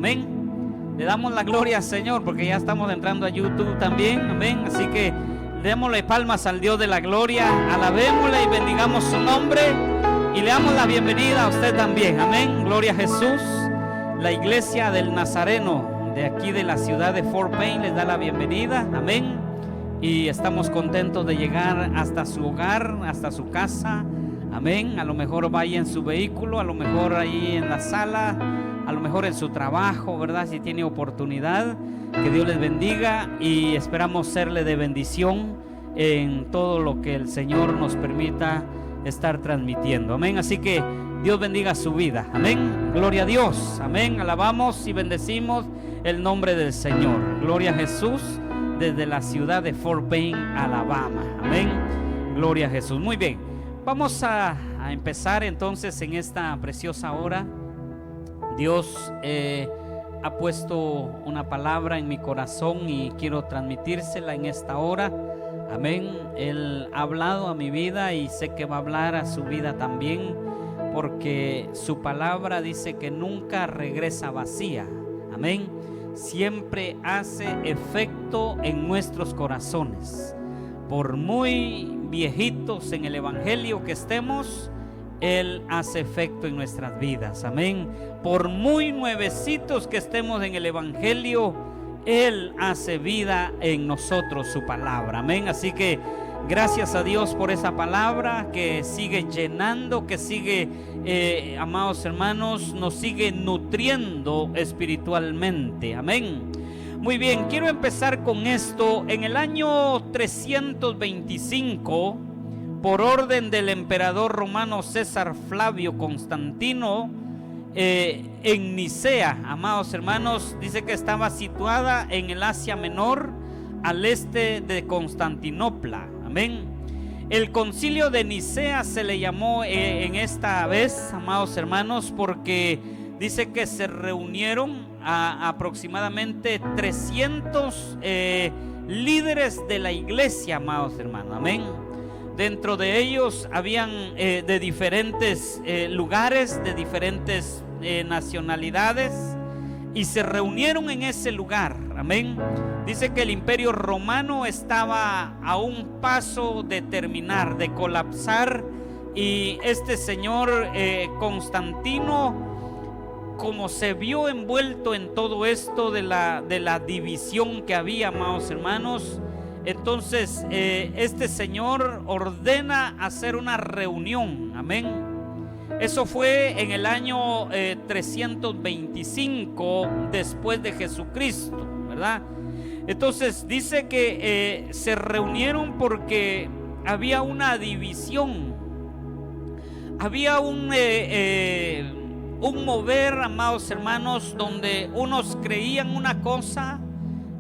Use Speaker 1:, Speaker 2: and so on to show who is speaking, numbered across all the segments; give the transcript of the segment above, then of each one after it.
Speaker 1: Amén. Le damos la gloria al Señor porque ya estamos entrando a YouTube también. Amén. Así que démosle palmas al Dios de la gloria, alabémosle y bendigamos su nombre y le damos la bienvenida a usted también. Amén. Gloria a Jesús. La iglesia del Nazareno de aquí de la ciudad de Fort Payne les da la bienvenida. Amén. Y estamos contentos de llegar hasta su hogar, hasta su casa. Amén. A lo mejor vaya en su vehículo, a lo mejor ahí en la sala, a lo mejor en su trabajo, ¿verdad? Si tiene oportunidad, que Dios les bendiga y esperamos serle de bendición en todo lo que el Señor nos permita estar transmitiendo. Amén. Así que Dios bendiga su vida. Amén. Gloria a Dios. Amén. Alabamos y bendecimos el nombre del Señor. Gloria a Jesús desde la ciudad de Fort Payne, Alabama. Amén. Gloria a Jesús. Muy bien. Vamos a empezar entonces en esta preciosa hora. Dios ha puesto una palabra en mi corazón y quiero transmitírsela en esta hora. Amén. Él ha hablado a mi vida y sé que va a hablar a su vida también, porque su palabra dice que nunca regresa vacía. Amén. Siempre hace efecto en nuestros corazones. Por muy viejitos en el evangelio que estemos, Él hace efecto en nuestras vidas. Amén. Por muy nuevecitos que estemos en el evangelio, Él hace vida en nosotros, su palabra. Amén. Así que gracias a Dios por esa palabra que sigue llenando, que sigue, amados hermanos, nos sigue nutriendo espiritualmente. Amén. Muy bien, quiero empezar con esto. En el año 325, por orden del emperador romano César Flavio Constantino, en Nicea, amados hermanos, dice que estaba situada en el Asia Menor, al este de Constantinopla. Amén. El concilio de Nicea se le llamó en esta vez, amados hermanos, porque dice que se reunieron a aproximadamente 300 líderes de la iglesia, amados hermanos. Amén. Dentro de ellos habían de diferentes lugares, de diferentes nacionalidades, y se reunieron en ese lugar. Amén. Dice que el imperio romano estaba a un paso de terminar, de colapsar, y este señor Constantino, como se vio envuelto en todo esto de la división que había, amados hermanos, entonces este señor ordena hacer una reunión. Amén. Eso fue en el año 325 después de Jesucristo, ¿verdad? Entonces dice que se reunieron porque había una división, había un mover, amados hermanos, donde unos creían una cosa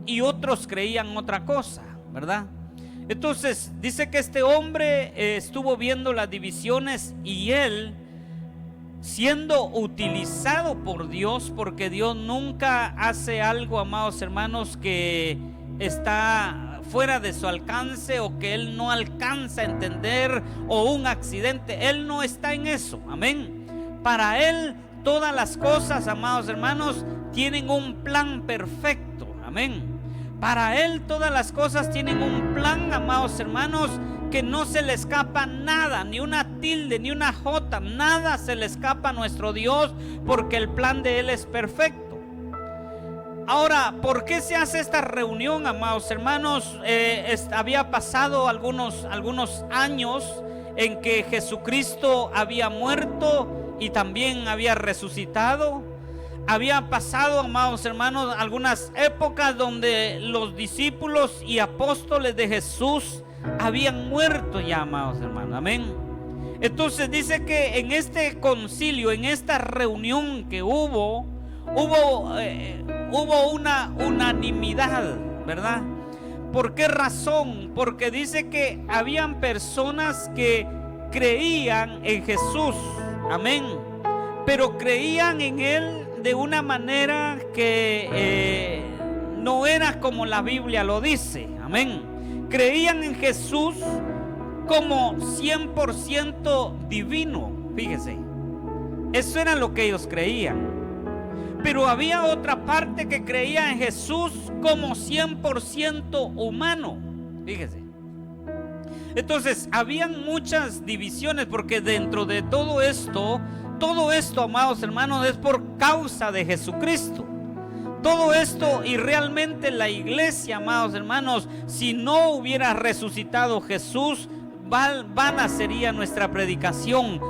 Speaker 1: y otros creían otra cosa, ¿verdad? Entonces dice que este hombre estuvo viendo las divisiones, y él, siendo utilizado por Dios, porque Dios nunca hace algo, amados hermanos, que está fuera de su alcance o que él no alcanza a entender, o un accidente. Él no está en eso. Amén. Para él todas las cosas, amados hermanos, tienen un plan perfecto. Amén. Para él todas las cosas tienen un plan, amados hermanos, que no se le escapa nada, ni una tilde, ni una jota, nada se le escapa a nuestro Dios, porque el plan de Él es perfecto. Ahora, ¿por qué se hace esta reunión, amados hermanos? Había pasado algunos años en que Jesucristo había muerto y también había resucitado. Había pasado, amados hermanos, algunas épocas donde los discípulos y apóstoles de Jesús habían muerto ya, amados hermanos. Amén. Entonces dice que en este concilio, en esta reunión que hubo una unanimidad, ¿verdad? ¿Por qué razón? Porque dice que habían personas que creían en Jesús. Amén. Pero creían en Él de una manera que no era como la Biblia lo dice. Amén. Creían en Jesús como 100% divino. Fíjese, eso era lo que ellos creían. Pero había otra parte que creía en Jesús como 100% humano. Fíjese. Entonces, habían muchas divisiones, porque dentro de todo esto, amados hermanos, es por causa de Jesucristo. Todo esto, y realmente la iglesia, amados hermanos, si no hubiera resucitado Jesús, vana sería nuestra predicación,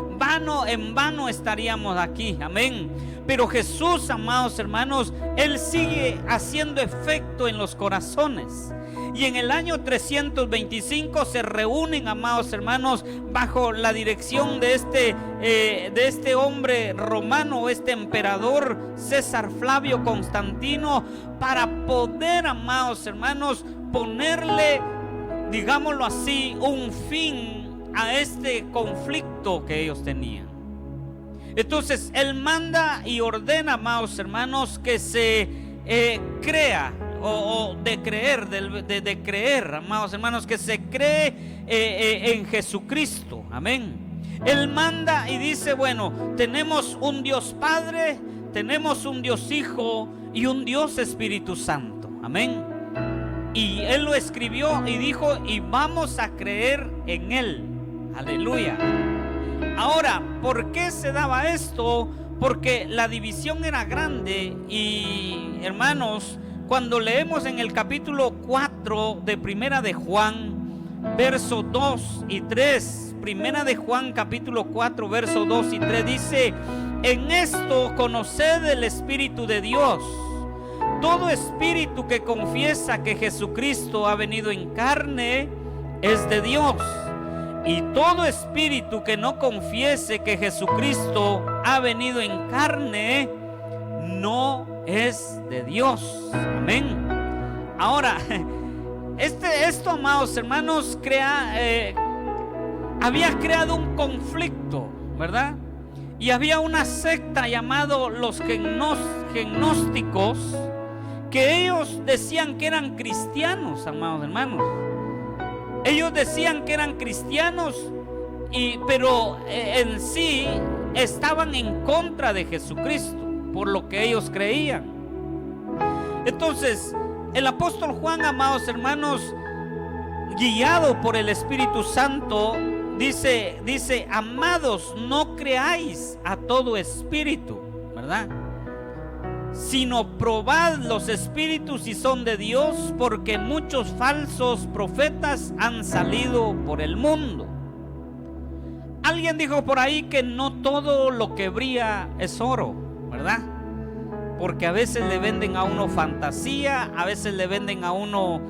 Speaker 1: en vano estaríamos aquí, amén. Pero Jesús, amados hermanos, Él sigue haciendo efecto en los corazones. Y en el año 325 se reúnen, amados hermanos, bajo la dirección de este hombre romano, este emperador César Flavio Constantino, para poder, amados hermanos, ponerle, digámoslo así, un fin a este conflicto que ellos tenían. Entonces él manda y ordena, amados hermanos, que se crea, de creer, amados hermanos, que se cree en Jesucristo, amén. Él manda y dice, bueno, tenemos un Dios Padre, tenemos un Dios Hijo y un Dios Espíritu Santo, amén. Y él lo escribió y dijo, y vamos a creer en Él, aleluya. Ahora, ¿por qué se daba esto? Porque la división era grande. Y hermanos, cuando leemos en el capítulo 4 de Primera de Juan, versos 2 y 3, Primera de Juan capítulo 4, versos 2 y 3, dice: en esto conoced el Espíritu de Dios. Todo espíritu que confiesa que Jesucristo ha venido en carne es de Dios. Y todo espíritu que no confiese que Jesucristo ha venido en carne no es de Dios. Amén. Ahora, esto, amados hermanos, había creado un conflicto, ¿verdad? Y había una secta llamado los gnósticos, que ellos decían que eran cristianos, amados hermanos. Ellos decían que eran cristianos, pero en sí estaban en contra de Jesucristo, por lo que ellos creían. Entonces, el apóstol Juan, amados hermanos, guiado por el Espíritu Santo, dice: amados, no creáis a todo espíritu, ¿verdad? Sino probad los espíritus si son de Dios, porque muchos falsos profetas han salido por el mundo. Alguien dijo por ahí que no todo lo que brilla es oro, ¿verdad? Porque a veces le venden a uno fantasía, a veces le venden a uno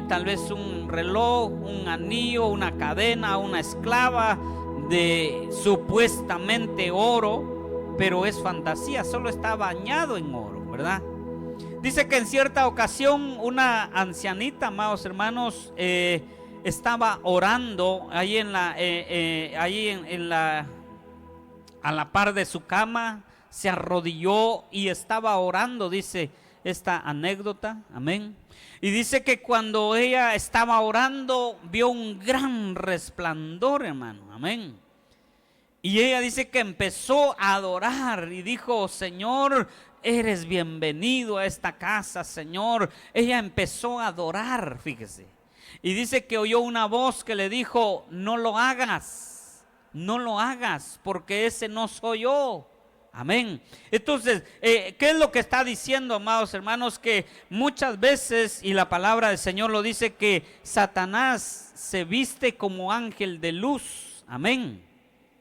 Speaker 1: tal vez un reloj, un anillo, una cadena, una esclava de supuestamente oro, pero es fantasía, solo está bañado en oro, ¿verdad? Dice que en cierta ocasión una ancianita, amados hermanos, estaba orando ahí a la par de su cama, se arrodilló y estaba orando, dice esta anécdota, amén. Y dice que cuando ella estaba orando, vio un gran resplandor, hermano, amén. Y ella dice que empezó a adorar y dijo: Señor, eres bienvenido a esta casa, Señor. Ella empezó a adorar, fíjese. Y dice que oyó una voz que le dijo: no lo hagas, porque ese no soy yo. Amén. Entonces, ¿qué es lo que está diciendo, amados hermanos? Que muchas veces, y la palabra del Señor lo dice, que Satanás se viste como ángel de luz. Amén.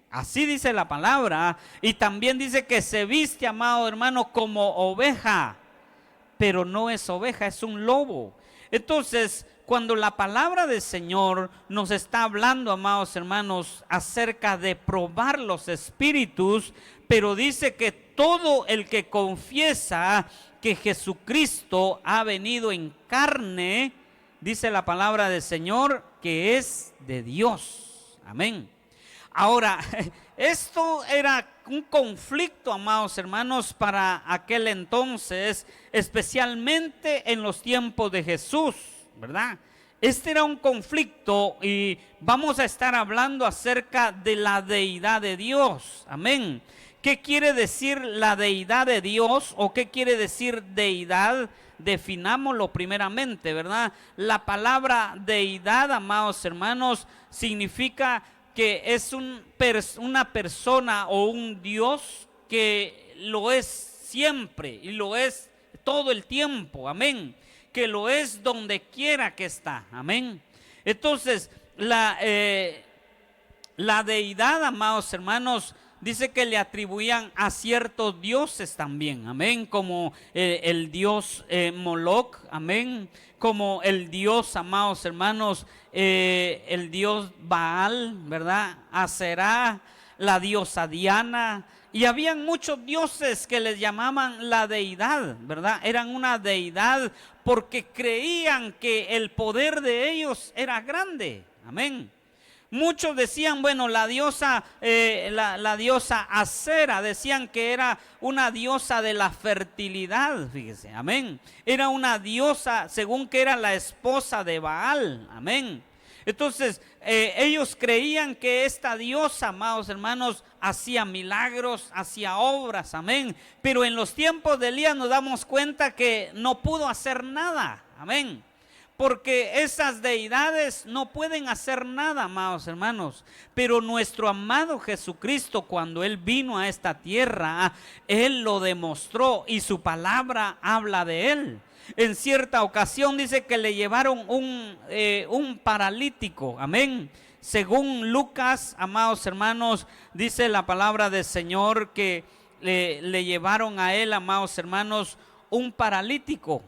Speaker 1: Así dice la palabra. Y también dice que se viste, amado hermano, como oveja, pero no es oveja, es un lobo. Entonces, cuando la palabra del Señor nos está hablando, amados hermanos, acerca de probar los espíritus, pero dice que todo el que confiesa que Jesucristo ha venido en carne, dice la palabra del Señor, que es de Dios. Amén. Ahora, esto era un conflicto, amados hermanos, para aquel entonces, especialmente en los tiempos de Jesús, ¿verdad? Este era un conflicto y vamos a estar hablando acerca de la deidad de Dios, amén. ¿Qué quiere decir la deidad de Dios o qué quiere decir deidad? Definámoslo primeramente, ¿verdad? La palabra deidad, amados hermanos, significa que es una persona o un Dios que lo es siempre y lo es todo el tiempo, amén, que lo es donde quiera que está, amén. Entonces, la deidad, amados hermanos, dice que le atribuían a ciertos dioses también, amén, como el dios Moloch, amén, como el dios, amados hermanos, el dios Baal, ¿verdad? Aserá, la diosa Diana, y habían muchos dioses que les llamaban la deidad, ¿verdad? Eran una deidad porque creían que el poder de ellos era grande, amén. Muchos decían, bueno, la diosa Asera, decían que era una diosa de la fertilidad, fíjese, amén. Era una diosa, según que era la esposa de Baal, amén. Entonces, ellos creían que esta diosa, amados hermanos, hacía milagros, hacía obras, amén. Pero en los tiempos de Elías nos damos cuenta que no pudo hacer nada, amén. Porque esas deidades no pueden hacer nada, amados hermanos. Pero nuestro amado Jesucristo, cuando Él vino a esta tierra, Él lo demostró y su palabra habla de Él. En cierta ocasión dice que le llevaron un paralítico, amén. Según Lucas, amados hermanos, dice la palabra del Señor que le llevaron a Él, amados hermanos, un paralítico.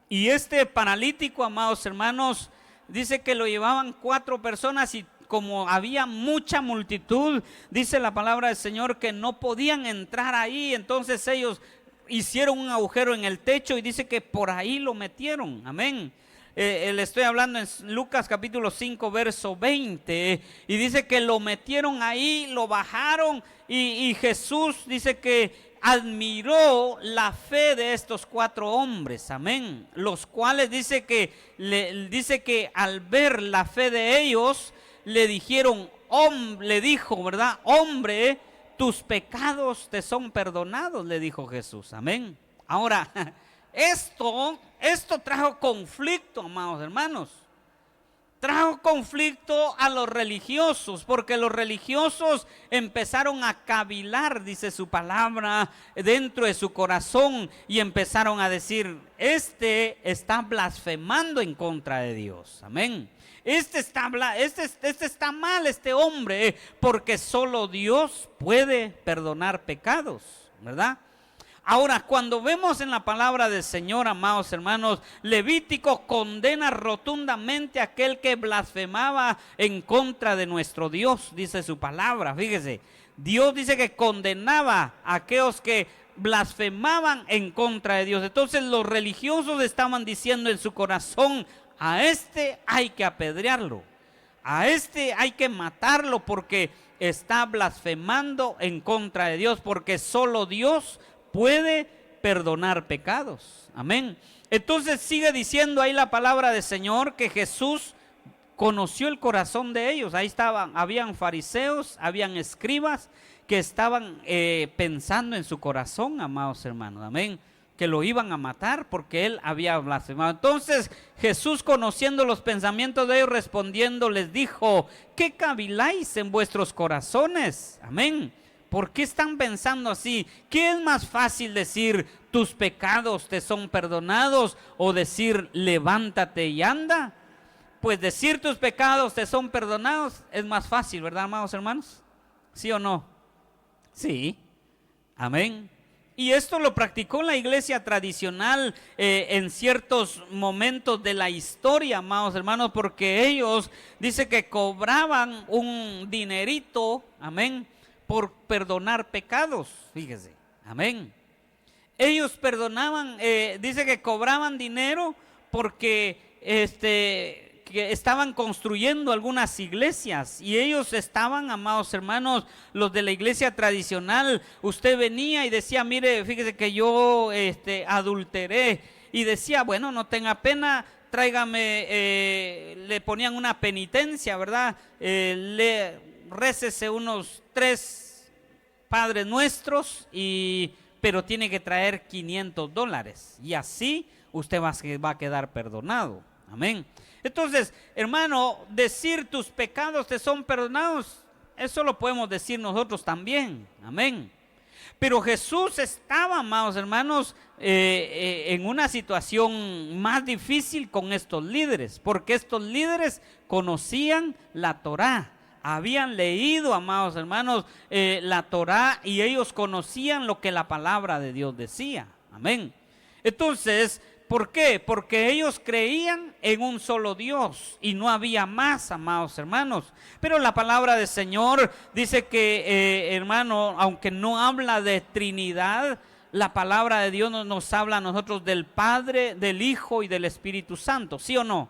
Speaker 1: Y este paralítico, amados hermanos, dice que lo llevaban 4 personas y como había mucha multitud, dice la palabra del Señor que no podían entrar ahí. Entonces ellos hicieron un agujero en el techo y dice que por ahí lo metieron, amén. Le estoy hablando en Lucas capítulo 5 verso 20 y dice que lo metieron ahí, lo bajaron y Jesús dice que admiró la fe de estos 4 hombres, amén, los cuales dice que al ver la fe de ellos le dijeron, le dijo, ¿verdad? Hombre, tus pecados te son perdonados, le dijo Jesús, amén. Ahora, esto trajo conflicto, amados hermanos. Trajo conflicto a los religiosos, porque los religiosos empezaron a cavilar, dice su palabra, dentro de su corazón y empezaron a decir, este está blasfemando en contra de Dios, amén. Este está mal, este hombre, porque solo Dios puede perdonar pecados, ¿verdad? Ahora, cuando vemos en la palabra del Señor, amados hermanos, Levítico condena rotundamente a aquel que blasfemaba en contra de nuestro Dios, dice su palabra, fíjese. Dios dice que condenaba a aquellos que blasfemaban en contra de Dios. Entonces los religiosos estaban diciendo en su corazón, a este hay que apedrearlo, a este hay que matarlo porque está blasfemando en contra de Dios, porque solo Dios puede perdonar pecados, amén. Entonces sigue diciendo ahí la palabra del Señor que Jesús conoció el corazón de ellos. Ahí habían fariseos, habían escribas que estaban pensando en su corazón, amados hermanos, amén, que lo iban a matar porque él había blasfemado. Entonces Jesús, conociendo los pensamientos de ellos, respondiendo les dijo, ¿qué caviláis en vuestros corazones? Amén. ¿Por qué están pensando así? ¿Qué es más fácil decir, tus pecados te son perdonados, o decir, levántate y anda? Pues decir tus pecados te son perdonados es más fácil, ¿verdad, amados hermanos? ¿Sí o no? Sí. Amén. Y esto lo practicó la iglesia tradicional en ciertos momentos de la historia, amados hermanos, porque ellos dice que cobraban un dinerito, amén, por perdonar pecados, fíjese, amén. Ellos perdonaban, dice que cobraban dinero porque que estaban construyendo algunas iglesias y ellos estaban, amados hermanos, los de la iglesia tradicional. Usted venía y decía, mire, fíjese que yo adulteré, y decía, bueno, no tenga pena, tráigame, le ponían una penitencia, ¿verdad? Récese unos 3 Padres Nuestros, pero tiene que traer $500 y así usted va a quedar perdonado. Amén. Entonces, hermano, decir tus pecados te son perdonados, eso lo podemos decir nosotros también. Amén. Pero Jesús estaba, amados hermanos, en una situación más difícil con estos líderes, porque estos líderes conocían la Torá, habían leído, amados hermanos, la Torá, y ellos conocían lo que la palabra de Dios decía. Amén. Entonces, ¿por qué? Porque ellos creían en un solo Dios y no había más, amados hermanos. Pero la palabra del Señor dice que, hermano, aunque no habla de Trinidad, la palabra de Dios nos habla a nosotros del Padre, del Hijo y del Espíritu Santo, ¿sí o no?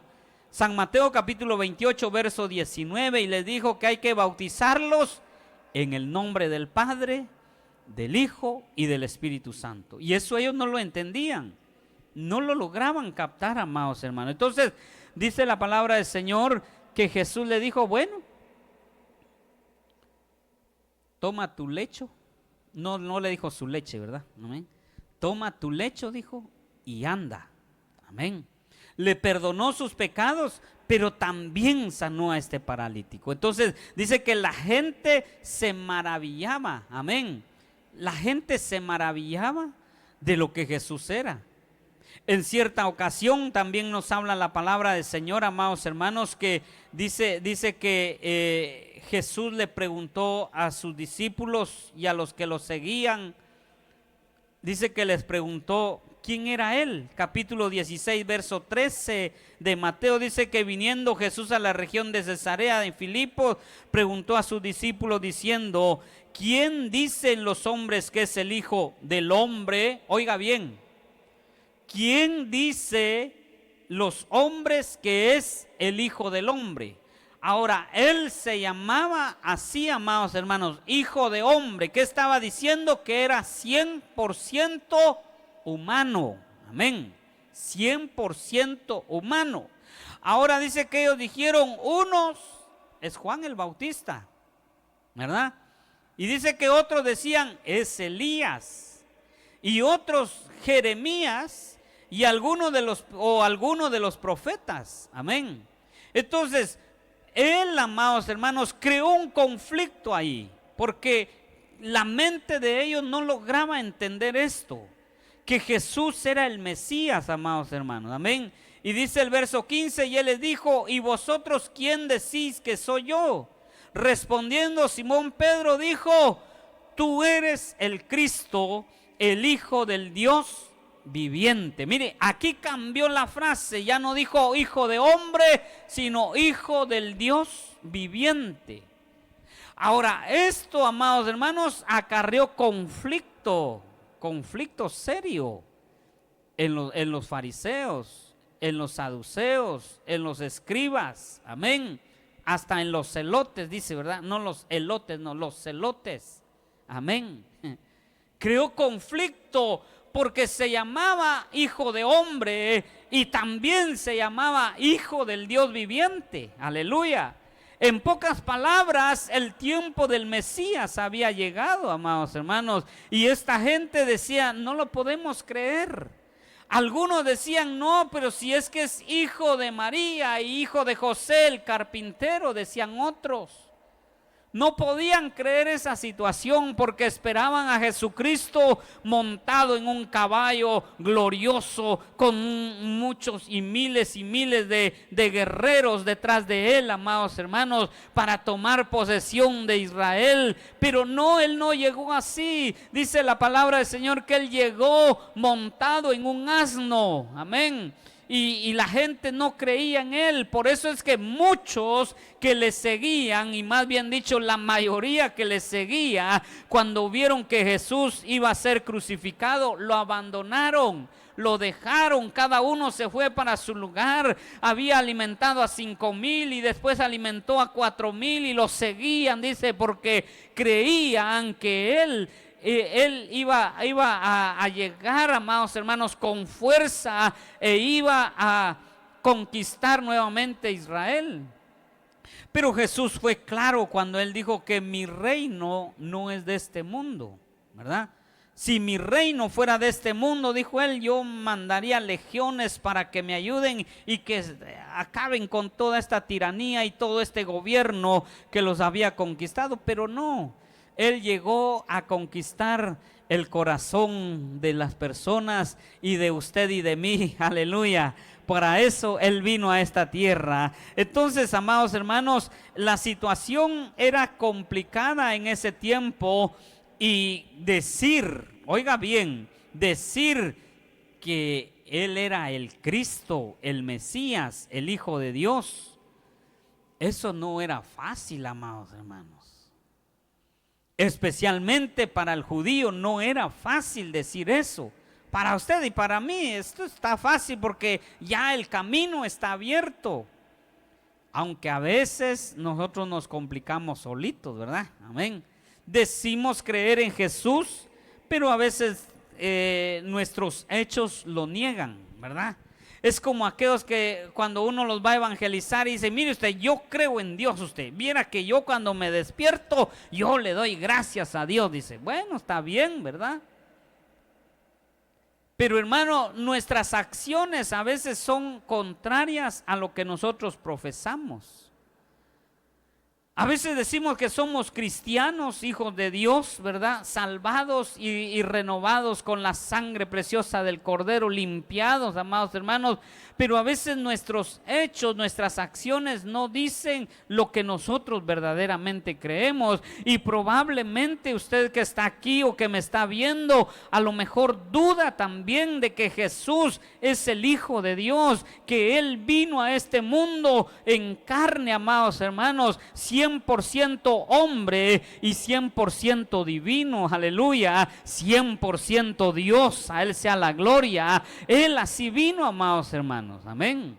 Speaker 1: San Mateo capítulo 28, verso 19, y les dijo que hay que bautizarlos en el nombre del Padre, del Hijo y del Espíritu Santo. Y eso ellos no lo entendían. No lo lograban captar, amados hermanos. Entonces, dice la palabra del Señor que Jesús le dijo, bueno, toma tu lecho. No le dijo su leche, ¿verdad? Amén. Toma tu lecho, dijo, y anda. Amén. Le perdonó sus pecados, pero también sanó a este paralítico. Entonces, dice que la gente se maravillaba. Amén. La gente se maravillaba de lo que Jesús era. En cierta ocasión también nos habla la palabra del Señor, amados hermanos, que dice que Jesús le preguntó a sus discípulos y a los que lo seguían, dice que les preguntó quién era él. Capítulo 16, verso 13 de Mateo dice que viniendo Jesús a la región de Cesarea de Filipo, preguntó a sus discípulos diciendo, ¿quién dicen los hombres que es el Hijo del Hombre? Oiga bien. ¿Quién dice los hombres que es el Hijo del Hombre? Ahora, él se llamaba así, amados hermanos, Hijo de Hombre. ¿Qué estaba diciendo? Que era 100% humano. Amén. 100% humano. Ahora dice que ellos dijeron, unos es Juan el Bautista, ¿verdad? Y dice que otros decían, es Elías. Y otros, Jeremías. Y algunos de los profetas. Amén. Entonces, él, amados hermanos, creó un conflicto ahí, porque la mente de ellos no lograba entender esto, que Jesús era el Mesías, amados hermanos. Amén. Y dice el verso 15, y él les dijo, ¿y vosotros quién decís que soy yo? Respondiendo Simón Pedro dijo, tú eres el Cristo, el Hijo del Dios viviente. Mire, aquí cambió la frase, ya no dijo hijo de hombre, sino hijo del Dios viviente. Ahora, esto, amados hermanos, acarreó conflicto serio en los fariseos, en los saduceos, en los escribas, amén, hasta en los celotes, dice, ¿verdad? No los elotes, no, los celotes, amén. Creó conflicto porque se llamaba Hijo de Hombre y también se llamaba Hijo del Dios viviente. Aleluya. En pocas palabras, el tiempo del Mesías había llegado, amados hermanos, y esta gente decía, no lo podemos creer. Algunos decían, no, pero si es que es hijo de María y hijo de José el carpintero, decían otros. No podían creer esa situación porque esperaban a Jesucristo montado en un caballo glorioso con muchos y miles de guerreros detrás de él, amados hermanos, para tomar posesión de Israel. Pero no, él no llegó así. Dice la palabra del Señor que él llegó montado en un asno. Amén. Y la gente no creía en él. Por eso es que muchos que le seguían, y más bien dicho la mayoría que le seguía, cuando vieron que Jesús iba a ser crucificado, lo abandonaron, lo dejaron, cada uno se fue para su lugar. Había alimentado a 5,000 y después alimentó a 4,000 y lo seguían, dice, porque creían que él iba a llegar, amados hermanos, con fuerza e iba a conquistar nuevamente Israel. Pero Jesús fue claro cuando él dijo que mi reino no es de este mundo, ¿verdad? Si mi reino fuera de este mundo, dijo él, yo mandaría legiones para que me ayuden y que acaben con toda esta tiranía y todo este gobierno que los había conquistado. Pero no, él llegó a conquistar el corazón de las personas y de usted y de mí, aleluya. Para eso él vino a esta tierra. Entonces, amados hermanos, la situación era complicada en ese tiempo. Y decir, oiga bien, decir que él era el Cristo, el Mesías, el Hijo de Dios, eso no era fácil, amados hermanos. Especialmente para el judío no era fácil decir eso. Para usted y para mí esto está fácil porque ya el camino está abierto. Aunque a veces nosotros nos complicamos solitos, ¿verdad? Amén. Decimos creer en Jesús, pero a veces nuestros hechos lo niegan, ¿verdad? Es como aquellos que cuando uno los va a evangelizar y dice, mire usted, yo creo en Dios usted. Viera que yo cuando me despierto, yo le doy gracias a Dios. Dice, bueno, está bien, ¿verdad? Pero hermano, nuestras acciones a veces son contrarias a lo que nosotros profesamos. A veces decimos que somos cristianos, hijos de Dios, ¿verdad? Salvados y renovados con la sangre preciosa del Cordero, limpiados, amados hermanos. Pero a veces nuestros hechos, nuestras acciones no dicen lo que nosotros verdaderamente creemos. Y probablemente usted que está aquí o que me está viendo, a lo mejor duda también de que Jesús es el Hijo de Dios, que Él vino a este mundo en carne, amados hermanos, 100% hombre y 100% divino, aleluya, 100% Dios, a Él sea la gloria. Él así vino, amados hermanos, amén.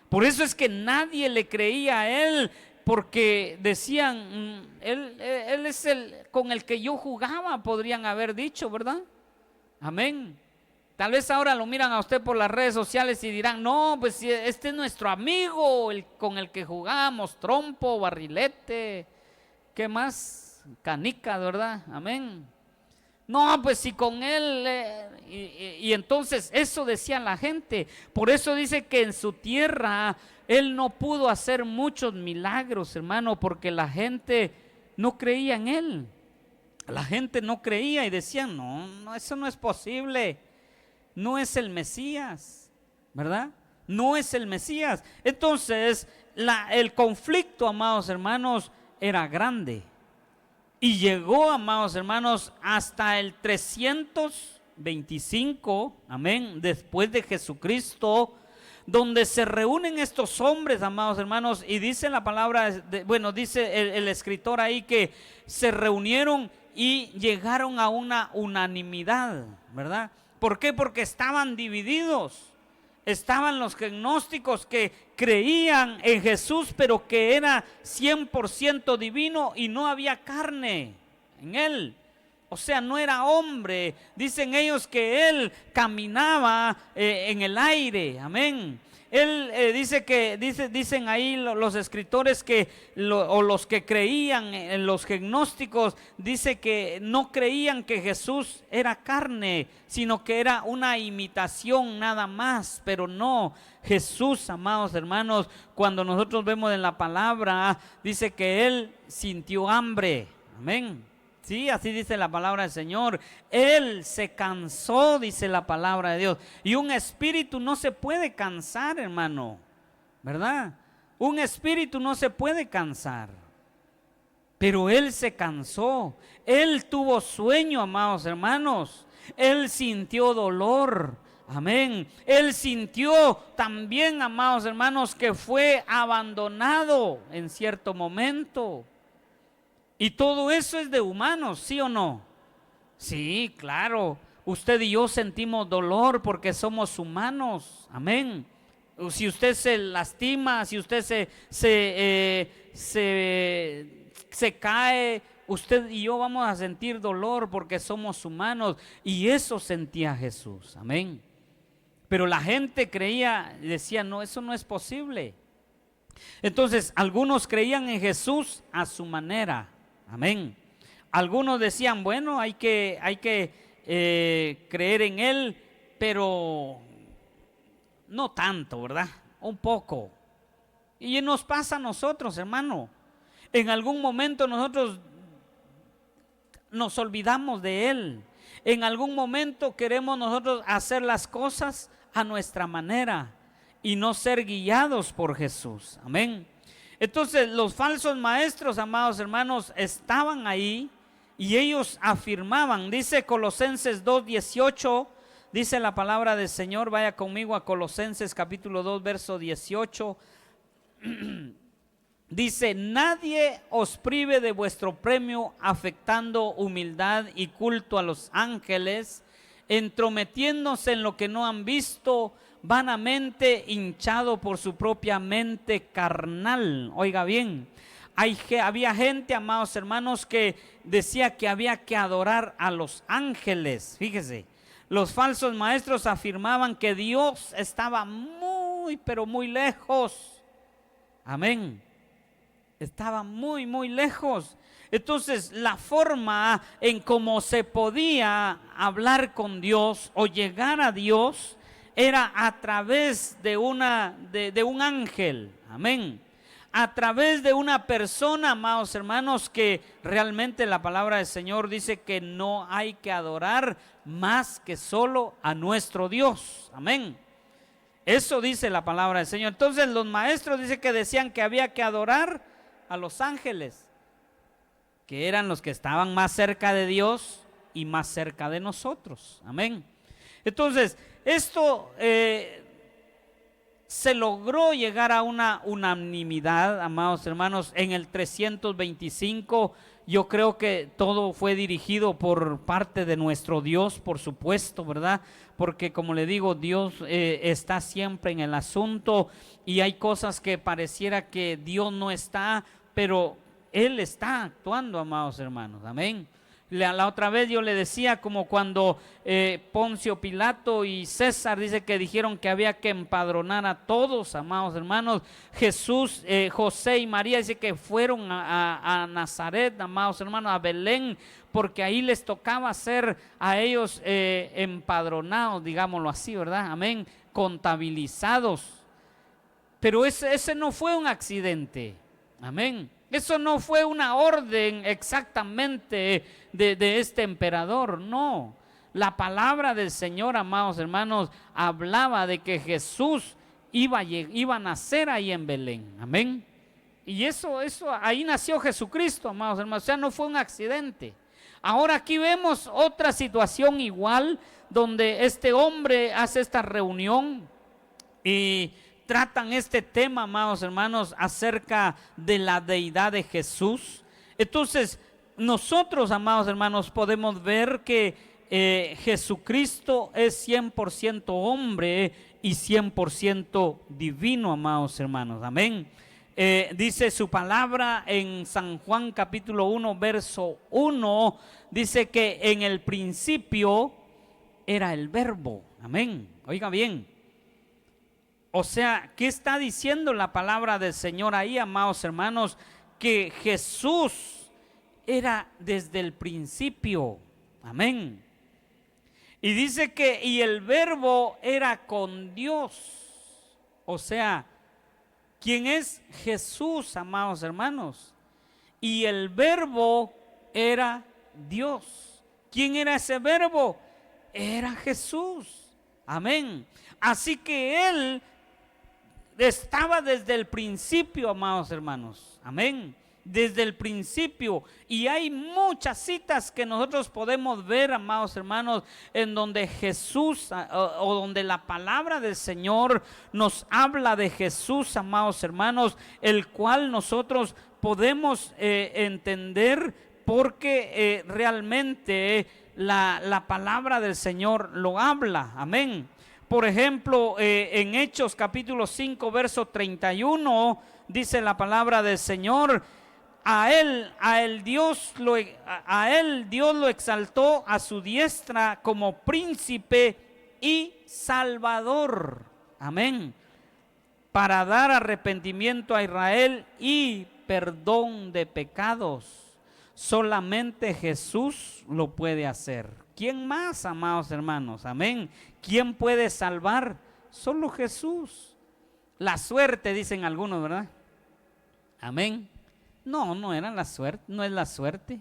Speaker 1: Por eso es que nadie le creía a Él, porque decían, él es el con el que yo jugaba, podrían haber dicho, ¿verdad? Amén. Tal vez ahora lo miran a usted por las redes sociales y dirán, no, pues este es nuestro amigo, el con el que jugamos, trompo, barrilete, ¿qué más? Canica, ¿verdad? Amén. No, pues si con él, y entonces eso decía la gente. Por eso dice que en su tierra él no pudo hacer muchos milagros, hermano, porque la gente no creía en él. La gente no creía y decían, no, eso no es posible. No es el Mesías, ¿verdad? No es el Mesías. Entonces, el conflicto, amados hermanos, era grande. Y llegó, amados hermanos, hasta el 325, amén, después de Jesucristo, donde se reúnen estos hombres, amados hermanos, y dice la palabra, dice el escritor ahí que se reunieron y llegaron a una unanimidad, ¿verdad? ¿Por qué? Porque estaban divididos. Estaban los gnósticos que creían en Jesús, pero que era 100% divino y no había carne en él. O sea, no era hombre. Dicen ellos que él caminaba en el aire. Amén. Él dicen ahí los escritores o los que creían en los gnósticos, dice que no creían que Jesús era carne, sino que era una imitación nada más. Pero no, Jesús, amados hermanos, cuando nosotros vemos en la palabra, dice que Él sintió hambre. Amén. Sí, así dice la palabra del Señor. Él se cansó, dice la palabra de Dios. Y un espíritu no se puede cansar, hermano, ¿verdad? Un espíritu no se puede cansar. Pero Él se cansó. Él tuvo sueño, amados hermanos. Él sintió dolor. Amén. Él sintió también, amados hermanos, que fue abandonado en cierto momento. Y todo eso es de humanos, ¿sí o no? Sí, claro. Usted y yo sentimos dolor porque somos humanos. Amén. Si usted se lastima, si usted se cae, usted y yo vamos a sentir dolor porque somos humanos. Y eso sentía Jesús. Amén. Pero la gente creía y decía, no, eso no es posible. Entonces, algunos creían en Jesús a su manera. Amén. Algunos decían, bueno, hay que creer en Él, pero no tanto, ¿verdad? Un poco. Y nos pasa a nosotros, hermano. En algún momento nosotros nos olvidamos de Él. En algún momento queremos nosotros hacer las cosas a nuestra manera y no ser guiados por Jesús. Amén. Entonces los falsos maestros, amados hermanos, estaban ahí y ellos afirmaban. Dice Colosenses 2:18, dice la palabra del Señor. Vaya conmigo a Colosenses capítulo 2, verso 18. Dice: nadie os prive de vuestro premio, afectando humildad y culto a los ángeles, entrometiéndose en lo que no han visto, vanamente hinchado por su propia mente carnal. Oiga bien, había gente, amados hermanos, que decía que había que adorar a los ángeles. Fíjese, los falsos maestros afirmaban que Dios estaba muy, pero muy lejos. Amén. Estaba muy, muy lejos. Entonces, la forma en cómo se podía hablar con Dios o llegar a Dios era a través de un ángel. Amén. A través de una persona, amados hermanos, que realmente la palabra del Señor dice que no hay que adorar más que solo a nuestro Dios. Amén. Eso dice la palabra del Señor. Entonces los maestros dicen que decían que había que adorar a los ángeles, que eran los que estaban más cerca de Dios y más cerca de nosotros. Amén. Entonces esto se logró llegar a una unanimidad, amados hermanos, en el 325. Yo creo que todo fue dirigido por parte de nuestro Dios, por supuesto, ¿verdad? Porque como le digo, Dios está siempre en el asunto, y hay cosas que pareciera que Dios no está, pero Él está actuando, amados hermanos. Amén. La otra vez yo le decía, como cuando Poncio Pilato y César dice que dijeron que había que empadronar a todos, amados hermanos. Jesús, José y María dice que fueron a Nazaret, amados hermanos, a Belén, porque ahí les tocaba ser a ellos empadronados, digámoslo así, ¿verdad? Amén, contabilizados. Pero ese no fue un accidente. Amén. Eso no fue una orden exactamente de este emperador, no. La palabra del Señor, amados hermanos, hablaba de que Jesús iba a nacer ahí en Belén. Amén. Y eso ahí nació Jesucristo, amados hermanos. O sea, no fue un accidente. Ahora aquí vemos otra situación igual, donde este hombre hace esta reunión y tratan este tema, amados hermanos, acerca de la deidad de Jesús. Entonces nosotros, amados hermanos, podemos ver que Jesucristo es 100% hombre y 100% divino, amados hermanos. Amén. Dice su palabra en San Juan capítulo 1 verso 1, dice que en el principio era el verbo. Amén. Oiga bien. O sea, ¿qué está diciendo la palabra del Señor ahí, amados hermanos? Que Jesús era desde el principio. Amén. Y dice que y el verbo era con Dios. O sea, ¿quién es Jesús, amados hermanos? Y el verbo era Dios. ¿Quién era ese verbo? Era Jesús. Amén. Así que Él estaba desde el principio, amados hermanos. Amén. Desde el principio. Y hay muchas citas que nosotros podemos ver, amados hermanos, en donde Jesús o donde la palabra del Señor nos habla de Jesús, amados hermanos, el cual nosotros podemos entender, porque realmente la palabra del Señor lo habla. Amén. Por ejemplo, en Hechos capítulo 5 verso 31 dice la palabra del Señor: a él Dios lo exaltó a su diestra como príncipe y salvador. Amén. para dar arrepentimiento a Israel y perdón de pecados. Solamente Jesús lo puede hacer. ¿Quién más, amados hermanos? Amén. ¿Quién puede salvar? Solo Jesús. La suerte, dicen algunos, ¿verdad? Amén. No, no era la suerte, no es la suerte.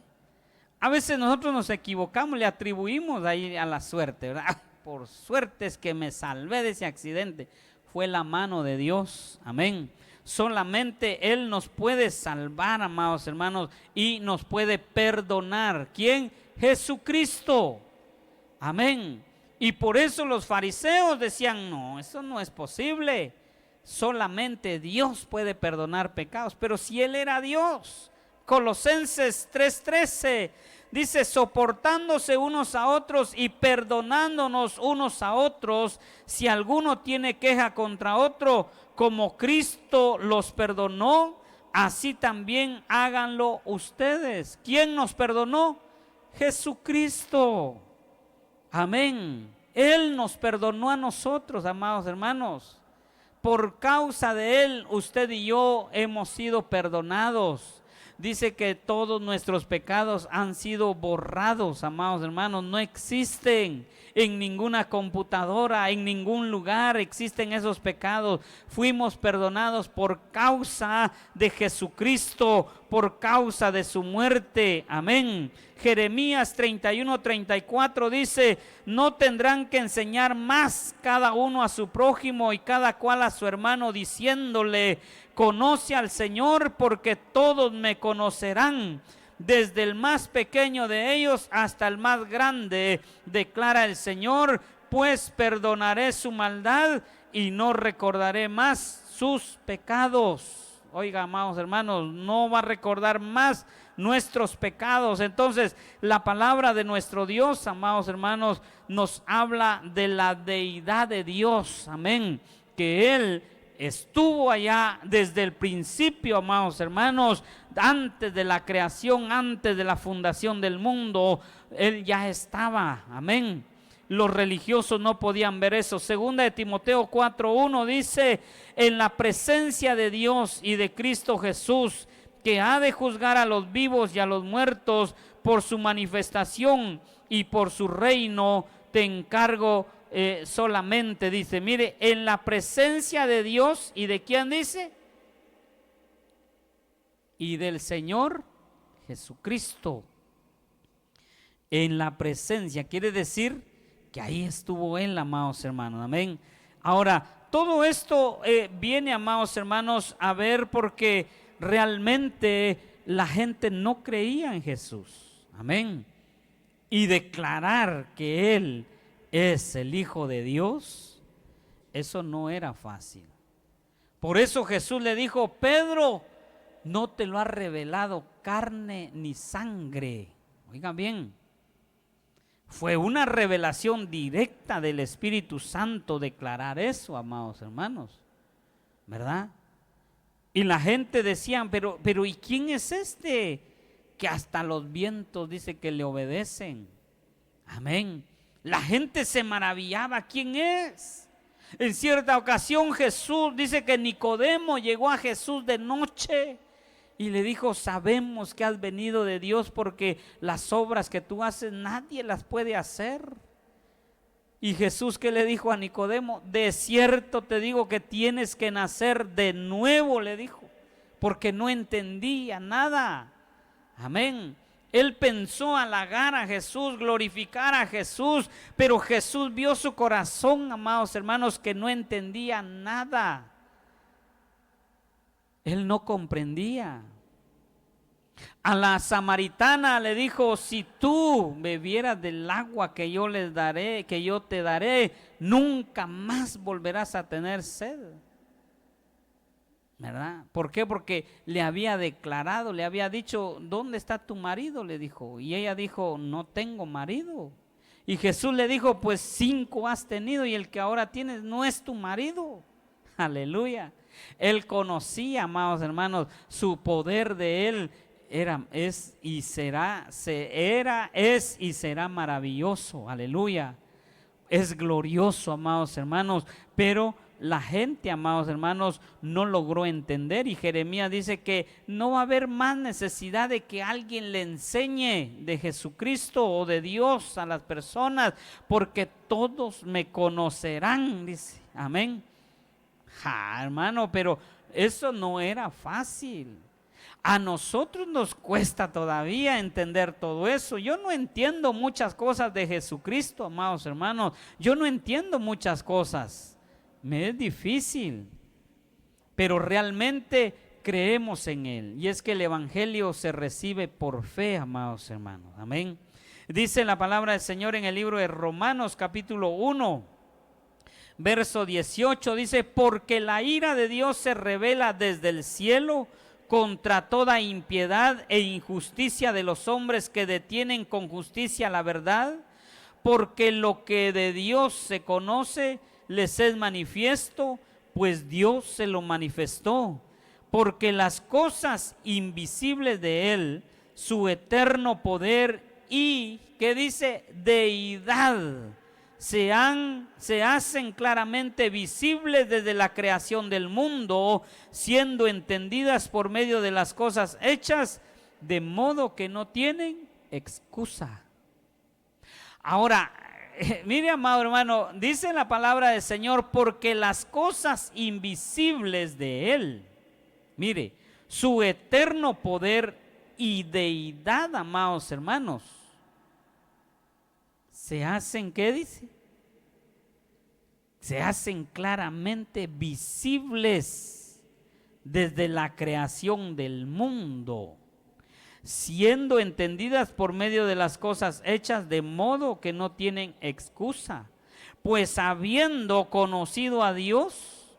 Speaker 1: A veces nosotros nos equivocamos, le atribuimos ahí a la suerte, ¿verdad? Por suerte es que me salvé de ese accidente. Fue la mano de Dios. Amén. Solamente Él nos puede salvar, amados hermanos, y nos puede perdonar. ¿Quién? Jesucristo. Amén. Y por eso los fariseos decían, no, eso no es posible. Solamente Dios puede perdonar pecados. Pero si Él era Dios. Colosenses 3:13 dice, soportándose unos a otros y perdonándonos unos a otros, si alguno tiene queja contra otro, como Cristo los perdonó, así también háganlo ustedes. ¿Quién nos perdonó? Jesucristo. Amén. Él nos perdonó a nosotros, amados hermanos. Por causa de Él, usted y yo hemos sido perdonados. Dice que todos nuestros pecados han sido borrados, amados hermanos. No existen en ninguna computadora, en ningún lugar existen esos pecados. Fuimos perdonados por causa de Jesucristo, por causa de su muerte. Amén. Jeremías 31:34 dice, no tendrán que enseñar más cada uno a su prójimo y cada cual a su hermano, diciéndole, conoce al Señor, porque todos me conocerán, desde el más pequeño de ellos hasta el más grande, declara el Señor, pues perdonaré su maldad y no recordaré más sus pecados. Oiga, amados hermanos, no va a recordar más nuestros pecados. Entonces, la palabra de nuestro Dios, amados hermanos, nos habla de la deidad de Dios. Amén. Que Él estuvo allá desde el principio, amados hermanos, antes de la creación, antes de la fundación del mundo, Él ya estaba. Amén. Los religiosos no podían ver eso. Segunda de Timoteo 4:1 dice, en la presencia de Dios y de Cristo Jesús, que ha de juzgar a los vivos y a los muertos por su manifestación y por su reino, te encargo solamente, dice, mire, en la presencia de Dios y de quién dice, y del Señor Jesucristo. En la presencia quiere decir que ahí estuvo Él, amados hermanos. Amén. Ahora, todo esto viene, amados hermanos, a ver porque realmente la gente no creía en Jesús. Amén. Y declarar que Él es el Hijo de Dios, eso no era fácil. Por eso Jesús le dijo, Pedro, no te lo ha revelado carne ni sangre. Oigan bien, fue una revelación directa del Espíritu Santo declarar eso, amados hermanos, ¿verdad? Y la gente decía, pero ¿y quién es este que hasta los vientos dice que le obedecen? Amén. La gente se maravillaba, ¿quién es? En cierta ocasión Jesús dice que Nicodemo llegó a Jesús de noche y le dijo, sabemos que has venido de Dios porque las obras que tú haces nadie las puede hacer. Y Jesús, ¿qué le dijo a Nicodemo? De cierto te digo que tienes que nacer de nuevo, le dijo, porque no entendía nada. Amén. Él pensó halagar a Jesús, glorificar a Jesús, pero Jesús vio su corazón, amados hermanos, que no entendía nada. Él no comprendía. A la samaritana le dijo, si tú bebieras del agua que yo les daré, que yo te daré, nunca más volverás a tener sed. ¿Verdad? ¿Por qué? Porque le había declarado, le había dicho, ¿dónde está tu marido? Le dijo. Y ella dijo, no tengo marido. Y Jesús le dijo, pues 5 has tenido y el que ahora tienes no es tu marido. Aleluya. Él conocía, amados hermanos, su poder de Él es y será maravilloso. Aleluya. Es glorioso, amados hermanos, pero la gente, amados hermanos, no logró entender, y Jeremías dice que no va a haber más necesidad de que alguien le enseñe de Jesucristo o de Dios a las personas, porque todos me conocerán, dice. Amén. Hermano, pero eso no era fácil. A nosotros nos cuesta todavía entender todo eso. Yo no entiendo muchas cosas de Jesucristo, amados hermanos. Yo no entiendo muchas cosas. Me es difícil. Pero realmente creemos en Él. Y es que el Evangelio se recibe por fe, amados hermanos. Amén. Dice la palabra del Señor en el libro de Romanos capítulo 1, verso 18. Dice, porque la ira de Dios se revela desde el cielo contra toda impiedad e injusticia de los hombres que detienen con justicia la verdad, porque lo que de Dios se conoce les es manifiesto, pues Dios se lo manifestó, porque las cosas invisibles de Él, su eterno poder y, ¿qué dice? Deidad, se hacen claramente visibles desde la creación del mundo, siendo entendidas por medio de las cosas hechas, de modo que no tienen excusa. Ahora, mire, amado hermano, dice la palabra del Señor, porque las cosas invisibles de Él, mire, su eterno poder y deidad, amados hermanos, se hacen, ¿qué dice? Se hacen claramente visibles desde la creación del mundo, siendo entendidas por medio de las cosas hechas, de modo que no tienen excusa. Pues habiendo conocido a Dios,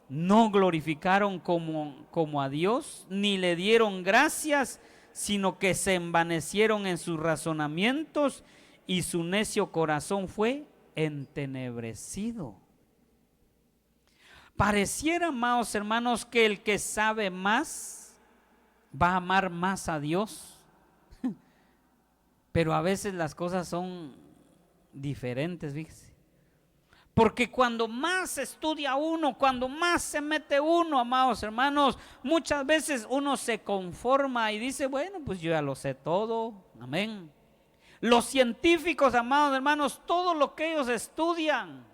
Speaker 1: no glorificaron como a Dios, ni le dieron gracias, sino que se envanecieron en sus razonamientos, y su necio corazón fue entenebrecido. Pareciera, amados hermanos, que el que sabe más va a amar más a Dios, pero a veces las cosas son diferentes, fíjese. Porque cuando más estudia uno, cuando más se mete uno, amados hermanos, muchas veces uno se conforma y dice, bueno, pues yo ya lo sé todo, amén. Los científicos, amados hermanos, todo lo que ellos estudian,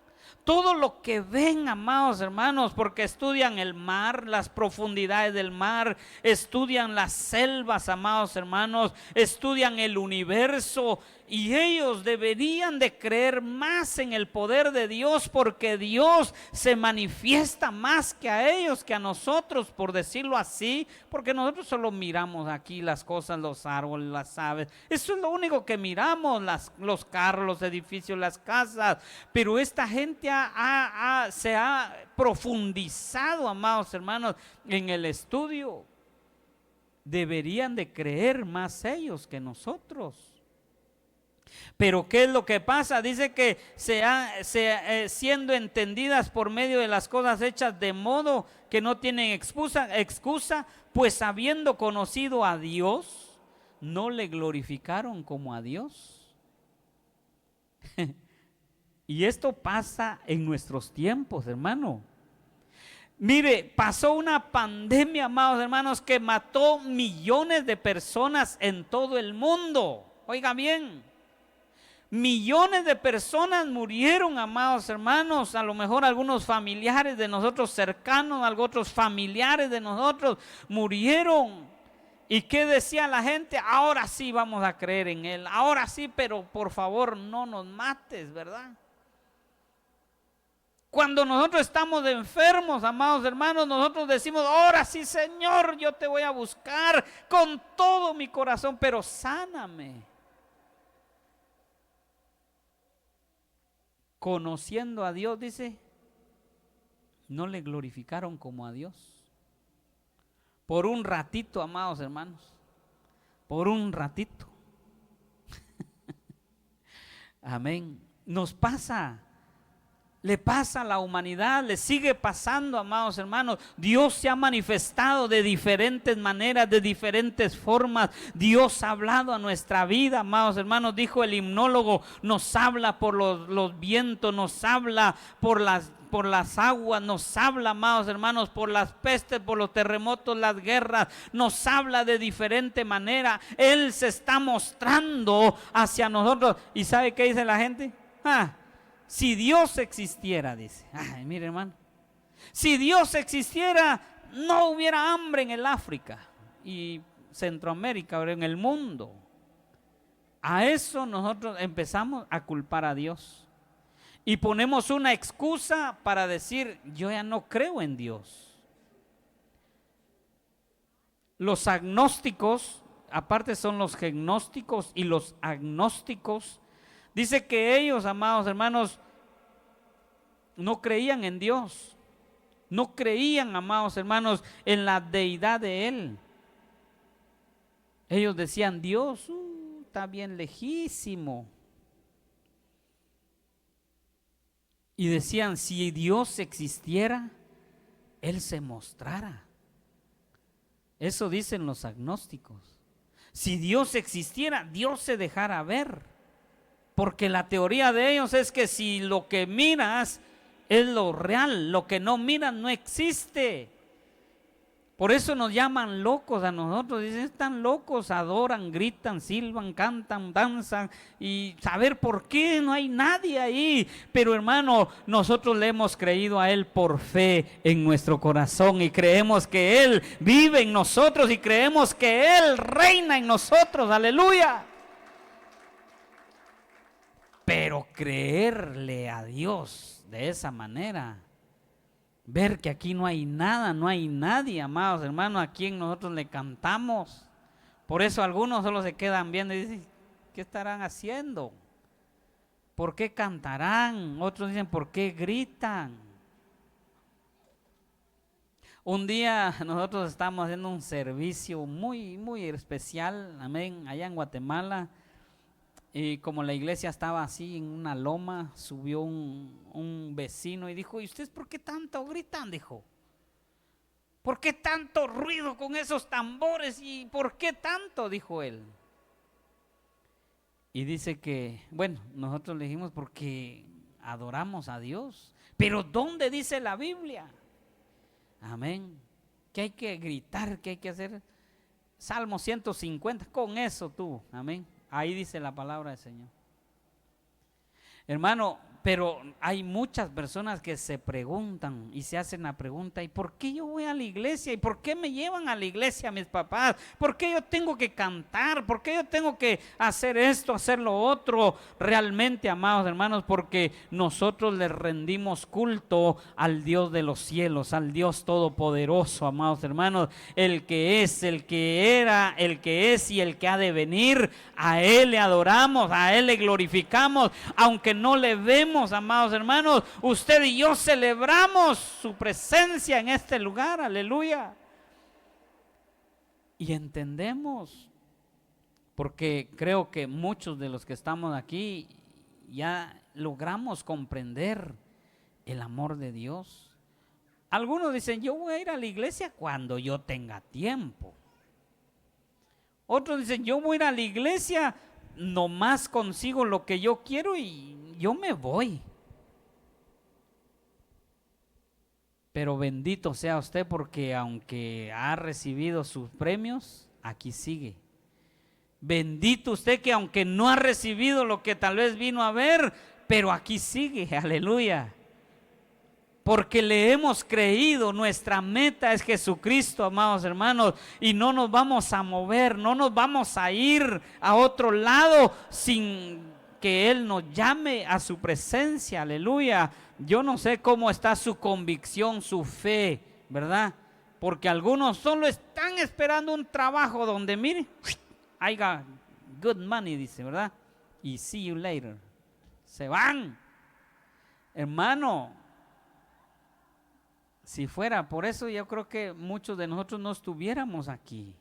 Speaker 1: todo lo que ven, amados hermanos, porque estudian el mar, las profundidades del mar, estudian las selvas, amados hermanos, estudian el universo, y ellos deberían de creer más en el poder de Dios, porque Dios se manifiesta más que a ellos, que a nosotros, por decirlo así, porque nosotros solo miramos aquí las cosas, los árboles, las aves, eso es lo único que miramos, los carros, los edificios, las casas, pero esta gente se ha profundizado, amados hermanos, en el estudio. Deberían de creer más ellos que nosotros. Pero ¿qué es lo que pasa? Dice que siendo entendidas por medio de las cosas hechas, de modo que no tienen excusa, pues habiendo conocido a Dios, no le glorificaron como a Dios. Y esto pasa en nuestros tiempos, hermano. Mire, pasó una pandemia, amados hermanos, que mató millones de personas en todo el mundo. Oiga bien, millones de personas murieron, amados hermanos. A lo mejor algunos familiares de nosotros cercanos, otros familiares de nosotros murieron. ¿Y qué decía la gente? Ahora sí vamos a creer en Él, ahora sí, pero por favor no nos mates, ¿verdad? Cuando nosotros estamos enfermos, amados hermanos, nosotros decimos, ahora sí, Señor, yo te voy a buscar con todo mi corazón, pero sáname. Conociendo a Dios, dice, no le glorificaron como a Dios. Por un ratito, amados hermanos, por un ratito. Amén. Nos pasa. Le pasa a la humanidad, le sigue pasando, amados hermanos. Dios se ha manifestado de diferentes maneras, de diferentes formas. Dios ha hablado a nuestra vida, amados hermanos. Dijo el himnólogo, nos habla por los vientos, nos habla por las aguas, nos habla, amados hermanos, por las pestes, por los terremotos, las guerras, nos habla de diferente manera. Él se está mostrando hacia nosotros. ¿Y sabe qué dice la gente? Si Dios existiera, dice. Ay, mire, hermano, si Dios existiera, no hubiera hambre en el África y Centroamérica, en el mundo. A eso nosotros empezamos a culpar a Dios y ponemos una excusa para decir, yo ya no creo en Dios. Los agnósticos, aparte son los gnósticos y los agnósticos. Dice que ellos, amados hermanos, no creían en Dios. No creían, amados hermanos, en la deidad de Él. Ellos decían, Dios está bien lejísimo. Y decían, si Dios existiera, Él se mostrara. Eso dicen los agnósticos. Si Dios existiera, Dios se dejara ver. Porque la teoría de ellos es que si lo que miras es lo real, lo que no miras no existe. Por eso nos llaman locos a nosotros. Dicen, están locos, adoran, gritan, silban, cantan, danzan. Y saber por qué no hay nadie ahí. Pero hermano, nosotros le hemos creído a Él por fe en nuestro corazón. Y creemos que Él vive en nosotros. Y creemos que Él reina en nosotros. Aleluya. Pero creerle a Dios de esa manera, ver que aquí no hay nada, no hay nadie, amados hermanos, a quien nosotros le cantamos. Por eso algunos solo se quedan viendo y dicen, ¿qué estarán haciendo? ¿Por qué cantarán? Otros dicen, ¿por qué gritan? Un día nosotros estábamos haciendo un servicio muy, muy especial, amén, allá en Guatemala. Y como la iglesia estaba así en una loma, subió un vecino y dijo, ¿y ustedes por qué tanto gritan? Dijo, ¿por qué tanto ruido con esos tambores? ¿Y por qué tanto? Dijo él. Y dice que, bueno, nosotros le dijimos porque adoramos a Dios. Pero ¿dónde dice la Biblia? Amén. Que hay que gritar, que hay que hacer. Salmo 150, con eso tú, amén. Ahí dice la palabra del Señor. Hermano, pero hay muchas personas que se preguntan y se hacen la pregunta, ¿y por qué yo voy a la iglesia? ¿Y por qué me llevan a la iglesia mis papás? ¿Por qué yo tengo que cantar? ¿Por qué yo tengo que hacer esto, hacer lo otro? Realmente, amados hermanos, porque nosotros le rendimos culto al Dios de los cielos, al Dios todopoderoso, amados hermanos, el que es, el que era, el que es y el que ha de venir. A Él le adoramos, a Él le glorificamos, aunque no le vemos. Amados hermanos, usted y yo celebramos su presencia en este lugar, aleluya. Y entendemos, porque creo que muchos de los que estamos aquí ya logramos comprender el amor de Dios. Algunos dicen, yo voy a ir a la iglesia cuando yo tenga tiempo. Otros dicen, yo voy a ir a la iglesia, nomás consigo lo que yo quiero y yo me voy. Pero bendito sea usted, porque aunque ha recibido sus premios, aquí sigue. Bendito usted que aunque no ha recibido lo que tal vez vino a ver, pero aquí sigue, aleluya. Porque le hemos creído, nuestra meta es Jesucristo, amados hermanos, y no nos vamos a mover, no nos vamos a ir a otro lado sin que Él nos llame a su presencia, aleluya. Yo no sé cómo está su convicción, su fe, ¿verdad? Porque algunos solo están esperando un trabajo donde, mire, I got good money, dice, ¿verdad? Y see you later. Se van. Hermano, si fuera por eso, yo creo que muchos de nosotros no estuviéramos aquí.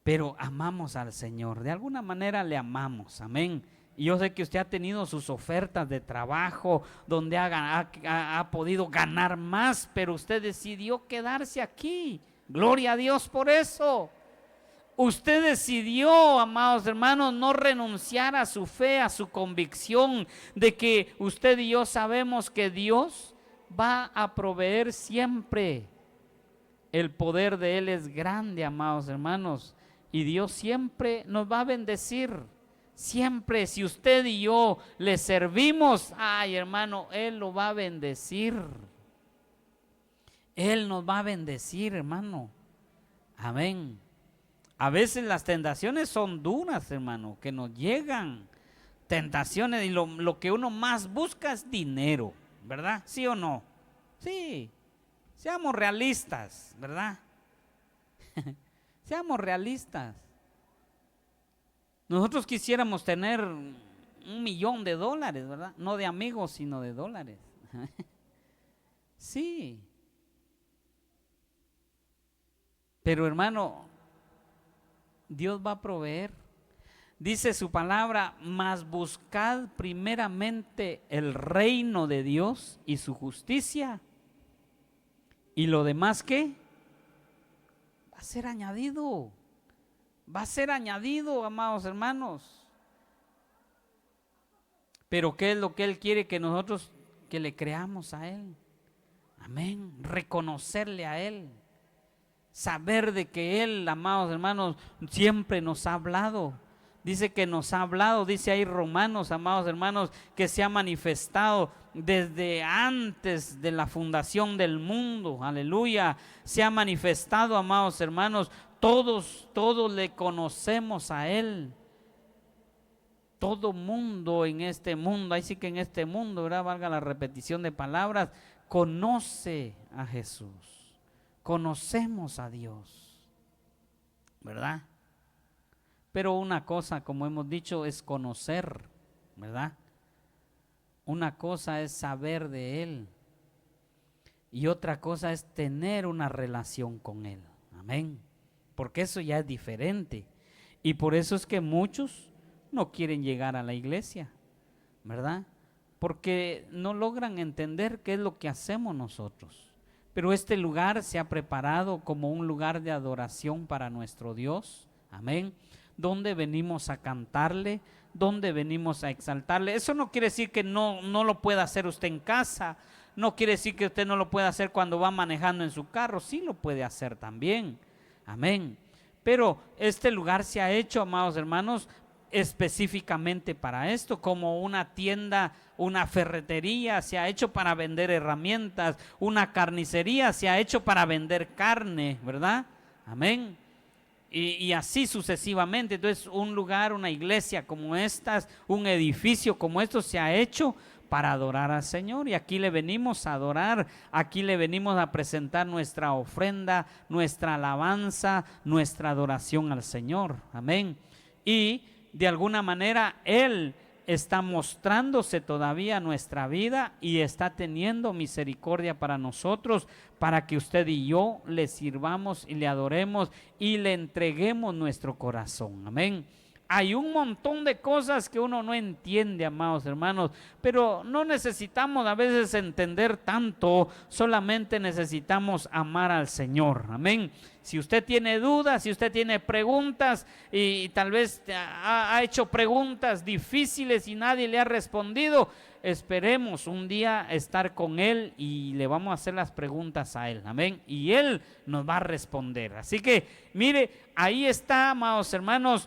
Speaker 1: Pero amamos al Señor, de alguna manera le amamos, amén. Y yo sé que usted ha tenido sus ofertas de trabajo donde ha podido ganar más, pero usted decidió quedarse aquí. Gloria a Dios por eso. Usted decidió, amados hermanos, no renunciar a su fe, a su convicción de que usted y yo sabemos que Dios va a proveer siempre. El poder de Él es grande, amados hermanos, y Dios siempre nos va a bendecir. Siempre, si usted y yo le servimos, ay hermano, Él lo va a bendecir. Él nos va a bendecir, hermano. Amén. A veces las tentaciones son duras, hermano, que nos llegan. Tentaciones, y lo que uno más busca es dinero, ¿verdad? ¿Sí o no? Sí. Seamos realistas, ¿verdad? Seamos realistas. Nosotros quisiéramos tener $1,000,000, ¿verdad? No de amigos, sino de dólares. Sí. Pero hermano, Dios va a proveer. Dice su palabra, mas buscad primeramente el reino de Dios y su justicia. ¿Y lo demás qué? Va a ser añadido. Va a ser añadido, amados hermanos. Pero ¿qué es lo que Él quiere? Que nosotros, que le creamos a Él. Amén. Reconocerle a Él. Saber de que Él, amados hermanos, siempre nos ha hablado. Dice que nos ha hablado, dice ahí Romanos, amados hermanos, que se ha manifestado desde antes de la fundación del mundo. Aleluya. Se ha manifestado, amados hermanos. Todos le conocemos a Él. Todo mundo en este mundo, ahí sí que en este mundo, ¿verdad? Valga la repetición de palabras, conoce a Jesús. Conocemos a Dios, ¿verdad? Pero una cosa, como hemos dicho, es conocer, ¿verdad? Una cosa es saber de Él y otra cosa es tener una relación con Él. Amén. Porque eso ya es diferente. Y por eso es que muchos no quieren llegar a la iglesia, ¿verdad? Porque no logran entender qué es lo que hacemos nosotros. Pero este lugar se ha preparado como un lugar de adoración para nuestro Dios. Amén. Donde venimos a cantarle, donde venimos a exaltarle. Eso no quiere decir que no lo pueda hacer usted en casa. No quiere decir que usted no lo pueda hacer cuando va manejando en su carro. Sí lo puede hacer también. Amén. Pero este lugar se ha hecho, amados hermanos, específicamente para esto, como una tienda, una ferretería se ha hecho para vender herramientas, una carnicería se ha hecho para vender carne, ¿verdad? Amén. Y así sucesivamente. Entonces un lugar, una iglesia como estas, un edificio como esto se ha hecho para adorar al Señor, y aquí le venimos a adorar, aquí le venimos a presentar nuestra ofrenda, nuestra alabanza, nuestra adoración al Señor. Amén. Y de alguna manera Él está mostrándose todavía en nuestra vida y está teniendo misericordia para nosotros, para que usted y yo le sirvamos y le adoremos y le entreguemos nuestro corazón. Amén. Hay un montón de cosas que uno no entiende, amados hermanos, pero no necesitamos a veces entender tanto, solamente necesitamos amar al Señor. Amén. Si usted tiene dudas, si usted tiene preguntas y tal vez ha hecho preguntas difíciles y nadie le ha respondido, esperemos un día estar con Él y le vamos a hacer las preguntas a Él. Amén. Y Él nos va a responder. Así que, mire, ahí está, amados hermanos,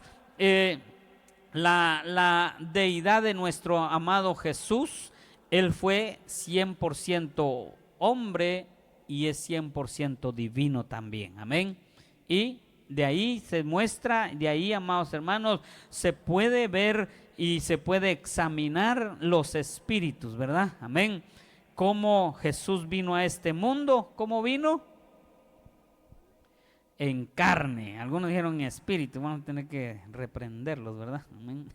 Speaker 1: la deidad de nuestro amado Jesús. Él fue 100% hombre y es 100% divino también. Amén. Y de ahí se muestra, de ahí, amados hermanos, se puede ver y se puede examinar los espíritus, ¿verdad? Amén. Cómo Jesús vino a este mundo. ¿Cómo vino? En carne. Algunos dijeron en espíritu. Vamos a tener que reprenderlos, ¿verdad? Amén.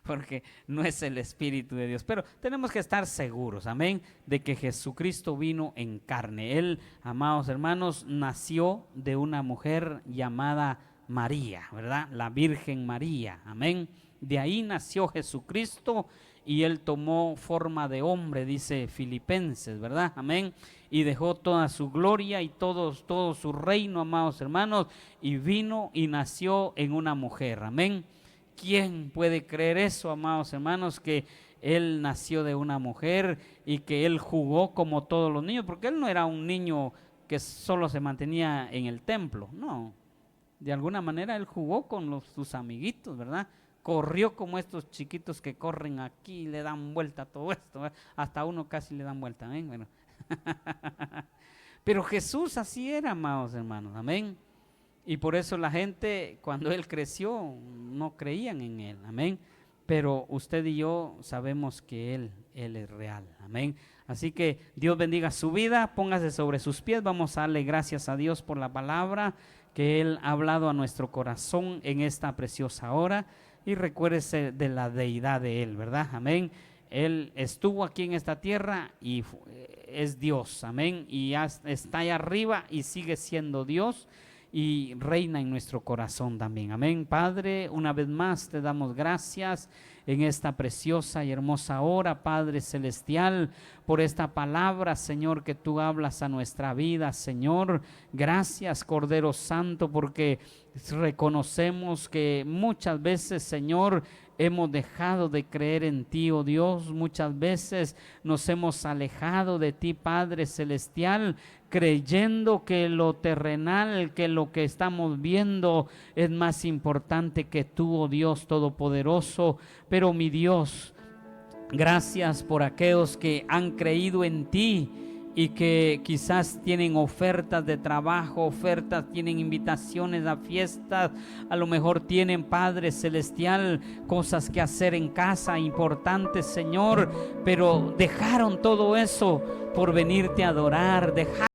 Speaker 1: Porque no es el Espíritu de Dios. Pero tenemos que estar seguros, amén, de que Jesucristo vino en carne. Él, amados hermanos, nació de una mujer llamada María, ¿verdad? La Virgen María, amén. De ahí nació Jesucristo y Él tomó forma de hombre, dice Filipenses, ¿verdad? Amén. Y dejó toda su gloria y todo su reino, amados hermanos, y vino y nació en una mujer. Amén. ¿Quién puede creer eso, amados hermanos, que Él nació de una mujer y que Él jugó como todos los niños? Porque Él no era un niño que solo se mantenía en el templo, no. De alguna manera Él jugó con sus amiguitos, ¿verdad? Corrió como estos chiquitos que corren aquí y le dan vuelta a todo esto, ¿verdad? Hasta uno casi le dan vuelta, amén. Bueno. Pero Jesús así era, amados hermanos, amén. Y por eso la gente, cuando Él creció, no creían en Él, amén. Pero usted y yo sabemos que Él es real, amén. Así que Dios bendiga su vida, póngase sobre sus pies, vamos a darle gracias a Dios por la palabra que Él ha hablado a nuestro corazón en esta preciosa hora. Y recuérdese de la deidad de Él, ¿verdad? Amén. Él estuvo aquí en esta tierra y es Dios, amén. Y está allá arriba y sigue siendo Dios y reina en nuestro corazón también, amén. Padre, una vez más te damos gracias en esta preciosa y hermosa hora, Padre celestial, por esta palabra, Señor, que tú hablas a nuestra vida, Señor. Gracias, Cordero Santo, porque reconocemos que muchas veces, Señor, hemos dejado de creer en ti, oh Dios. Muchas veces nos hemos alejado de ti, Padre celestial, creyendo que lo terrenal, que lo que estamos viendo es más importante que tú, oh Dios todopoderoso. Pero mi Dios, gracias por aquellos que han creído en ti y que quizás tienen ofertas de trabajo, ofertas, tienen invitaciones a fiestas, a lo mejor tienen, Padre celestial, cosas que hacer en casa importantes, Señor, pero dejaron todo eso por venirte a adorar, dejaron